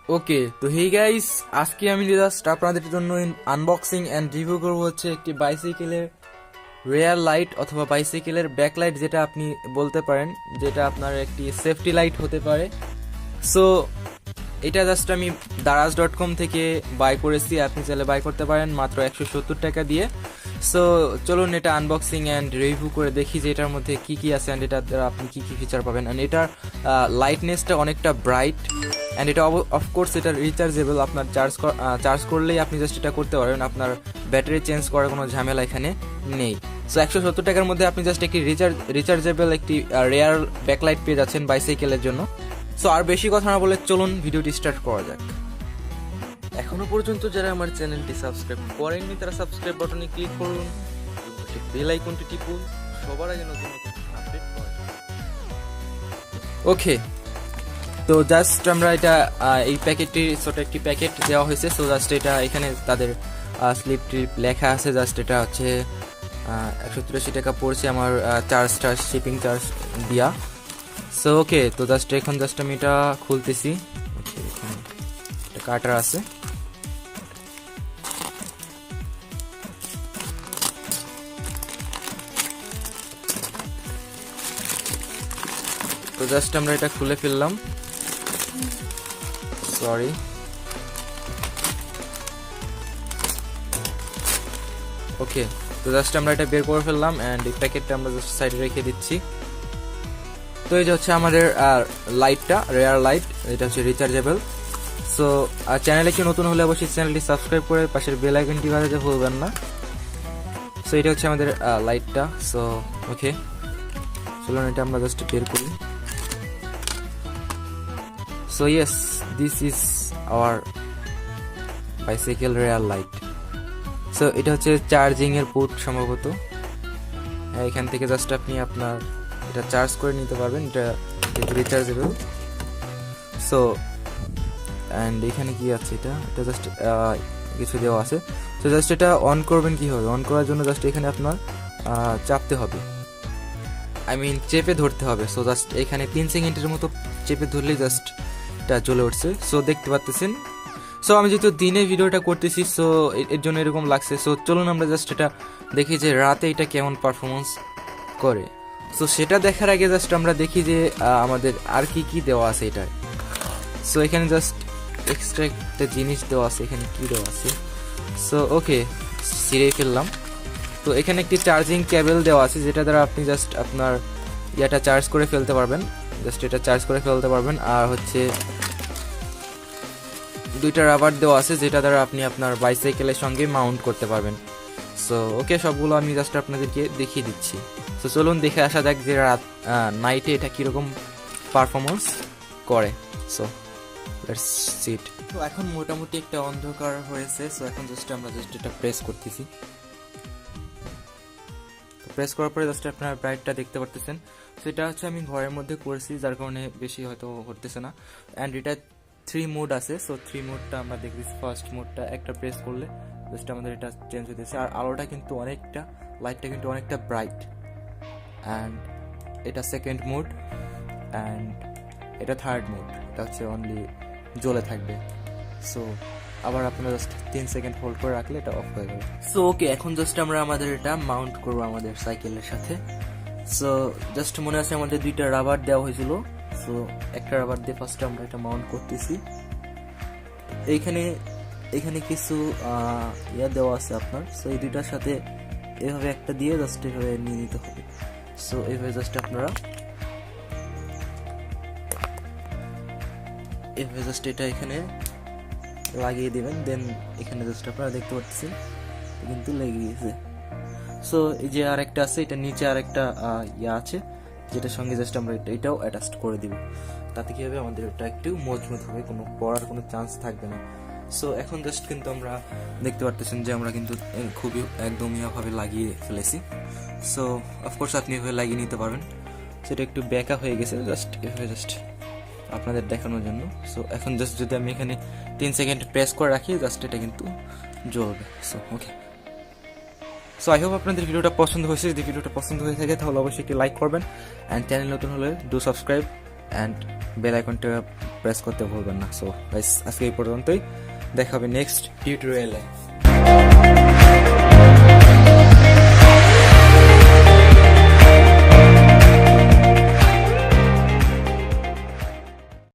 ওকে, তো hey guys, আজকে আমি জাস্ট আপনাদের জন্য আনবক্সিং অ্যান্ড রিভিউ করবো হচ্ছে একটি বাইসাইকেলের রেয়ার লাইট অথবা বাইসাইকেলের ব্যাকলাইট, যেটা আপনি বলতে পারেন যেটা আপনার একটি সেফটি লাইট হতে পারে। সো এটা জাস্ট আমি daraz.com থেকে বাই করেছি, আপনি চাইলে বাই করতে পারেন মাত্র 170 টাকা দিয়ে। সো চলুন এটা আনবক্সিং অ্যান্ড রিভিউ করে দেখি যে এটার মধ্যে কি কি আছে অ্যান্ড এটার দ্বারা আপনি কি কি ফিচার পাবেন। অ্যান্ড এটার লাইটনেসটা অনেকটা ব্রাইট অ্যান্ড এটা অফকোর্স এটা রিচার্জেবল, আপনার চার্জ করলেই আপনি জাস্ট এটা করতে পারবেন, আপনার ব্যাটারি চেঞ্জ করার কোনো ঝামেলা এখানে নেই। সো 170 টাকার মধ্যে আপনি জাস্ট একটি রিচার্জেবল একটি রেয়ার ব্যাকলাইট পেয়ে যাচ্ছেন বাইসাইকেলের জন্য। সো আর বেশি কথা না বলে চলুন ভিডিওটি স্টার্ট করা যাক। এখনো পর্যন্ত যারা আমার চ্যানেলটি সাবস্ক্রাইব করেননি তারা সাবস্ক্রাইব বাটনে ক্লিক করুন, বেল আইকনটি টিপুন সবার আগে নতুন নতুন আপডেট পাওয়া যায়। ওকে, তো জাস্ট আমরা এটা এই প্যাকেটটি ছোট একটি প্যাকেট দেওয়া হয়েছে। সো জাস্ট এটা এখানে তাদের স্লিপটি লেখা আছে, জাস্ট এটা হচ্ছে 183 টাকা পড়ছে আমার শিপিং চার্জ দিয়া। সো ওকে, তো জাস্ট এখন জাস্ট আমি এটা খুলতেছি। ওকে, এখানে একটা কাটার আছে। তো জাস্ট আমরা এটা খুলে ফেললাম, সরি। ওকে, তো জাস্ট আমরা এটা বের করে ফেললাম অ্যান্ড এই প্যাকেটটা আমরা জাস্ট সাইডে রেখে দিচ্ছি। তো এই যে হচ্ছে আমাদের লাইটটা, রেয়ার লাইট, এটা হচ্ছে রিচার্জেবল। সো চ্যানেলে কি নতুন হলে অবশ্যই চ্যানেলটি সাবস্ক্রাইব করে পাশের বেল আইকনটি বাজাতে ভুলবেন না। সো এটা হচ্ছে আমাদের লাইটটা। সো ওকে, চলুন এটা আমরা জাস্ট বের করি। So yes, this is our bicycle rare light. So এটা হচ্ছে চার্জিং এর পোর্ট সম্ভবত, এখান থেকে জাস্ট আপনি আপনার এটা চার্জ করে নিতে পারবেন, এটা রিচার্জেবল। সো অ্যান্ড এখানে কি আছে, এটা জাস্ট কিছু দেওয়া আছে। তো জাস্ট এটা অন করবেন কীভাবে, অন করার জন্য জাস্ট এখানে আপনার চাপতে হবে, চেপে ধরতে হবে। সো জাস্ট এখানে 3 সেকেন্ডের মতো চেপে ধরলেই জাস্ট এটা জ্বলে উঠছে। সো দেখতে পাচ্ছেন। সো আমি যেহেতু দিনে ভিডিওটা করতেছি, সো এর জন্য এরকম লাগছে। সো চলুন আমরা জাস্ট এটা দেখি যে রাতে এটা কেমন পারফরমেন্স করে। সো সেটা দেখার আগে জাস্ট আমরা দেখি যে আমাদের আর কি কি দেওয়া আছে এটায়। সো এখানে জাস্ট এক্সট্রা একটা জিনিস দেওয়া আছে, এখানে কি দেওয়া আছে। সো ওকে, ছিঁড়ে ফেললাম। তো এখানে একটি চার্জিং কেবল দেওয়া আছে, যেটা দ্বারা আপনি জাস্ট আপনার ইয়াটা চার্জ করে ফেলতে পারবেন, জাস্ট এটা চার্জ করে ফেলতে পারবেন। আর হচ্ছে 2টা রাবার দেওয়া আছে, যেটা দ্বারা আপনি আপনার বাইসাইকেলের সঙ্গে মাউন্ট করতে পারবেন। সো ওকে, সবগুলো আমি জাস্ট আপনাদেরকে দেখিয়ে দিচ্ছি। সো চলুন দেখে আসা যাক যে নাইটে এটা কীরকম পারফরমেন্স করে। সো লেটস সি ইট। তো এখন মোটামুটি একটা অন্ধকার হয়েছে। সো এখন জাস্ট আমরা এটা প্রেস করতেছি। প্রেস করার পরে জাস্ট আপনার ব্রাইটটা দেখতে পারতেছেন। সো এটা হচ্ছে আমি ঘরের মধ্যে করেছি, যার কারণে বেশি হয়তো করতেছে না। অ্যান্ড এটা 3 মোড আছে। সো 3 মোডটা আমরা দেখতেছি। ফার্স্ট মোডটা একটা প্রেস করলে জাস্ট আমাদের এটা চেঞ্জ হতেছে, আর আলোটা কিন্তু অনেকটা, লাইটটা কিন্তু অনেকটা ব্রাইট। অ্যান্ড এটা সেকেন্ড মোড, অ্যান্ড এটা থার্ড মোড, এটা হচ্ছে অনলি জ্বলে থাকবে। সো আবার আপনারা জাস্ট 3 সেকেন্ড হোল্ড করে রাখলে এটা অফ হয়ে যাবে। সো ওকে, এখন জাস্ট আমরা আমাদের এটা মাউন্ট করবো আমাদের সাইকেলের সাথে। সো জাস্ট মনে আছে আমাদের 2টা রাবার দেওয়া হয়েছিল। সো একটা রাবার দিয়ে ফার্স্টে আমরা এটা মাউন্ট করতেছি। এখানে কিছু ইয়া দেওয়া আছে আপনার। সো এই 2টার সাথে এভাবে একটা দিয়ে জাস্ট এভাবে নিয়ে নিতে হবে। সো এইভাবে জাস্ট আপনারা এভাবে জাস্ট এটা এখানে লাগিয়ে দিবেন। দেন এখানে জাস্ট আপনারা দেখতে পাচ্ছেন কিন্তু লেগে গিয়েছে। সো এই যে আর একটা আছে, এটা নিচে আর একটা ইয়া আছে, যেটার সঙ্গে জাস্ট আমরা এটাও অ্যাটাচ করে দিব। তাতে কি হবে, আমাদের এটা একটু মজবুত হবে, কোনো পড়ার কোনো চান্স থাকবে না। সো এখন জাস্ট কিন্তু আমরা দেখতে পারতেছেন যে আমরা কিন্তু খুবই একদমই ভাবে লাগিয়ে ফেলেছি। সো অফকোর্স আপনি এভাবে লাগিয়ে নিতে পারবেন। সেটা একটু ব্যাকা হয়ে গেছে, জাস্ট এভাবে জাস্ট আপনাদের দেখানোর জন্য। সো এখন জাস্ট যদি আমি এখানে 3 সেকেন্ড প্রেস করে রাখি, জাস্ট এটা কিন্তু জ্বলবে। So okay, so I hope আপনাদের ভিডিওটা পছন্দ হয়েছে। যদি ভিডিওটা পছন্দ হয়ে থাকে তাহলে অবশ্যই একটি লাইক করবেন, অ্যান্ড চ্যানেল নতুন হলে ডু সাবস্ক্রাইব অ্যান্ড বেল আইকনটা প্রেস করতে ভুলবেন না। সো গাইস আজকে এই পর্যন্তই, দেখা হবে নেক্সট টিউটোরিয়ালে।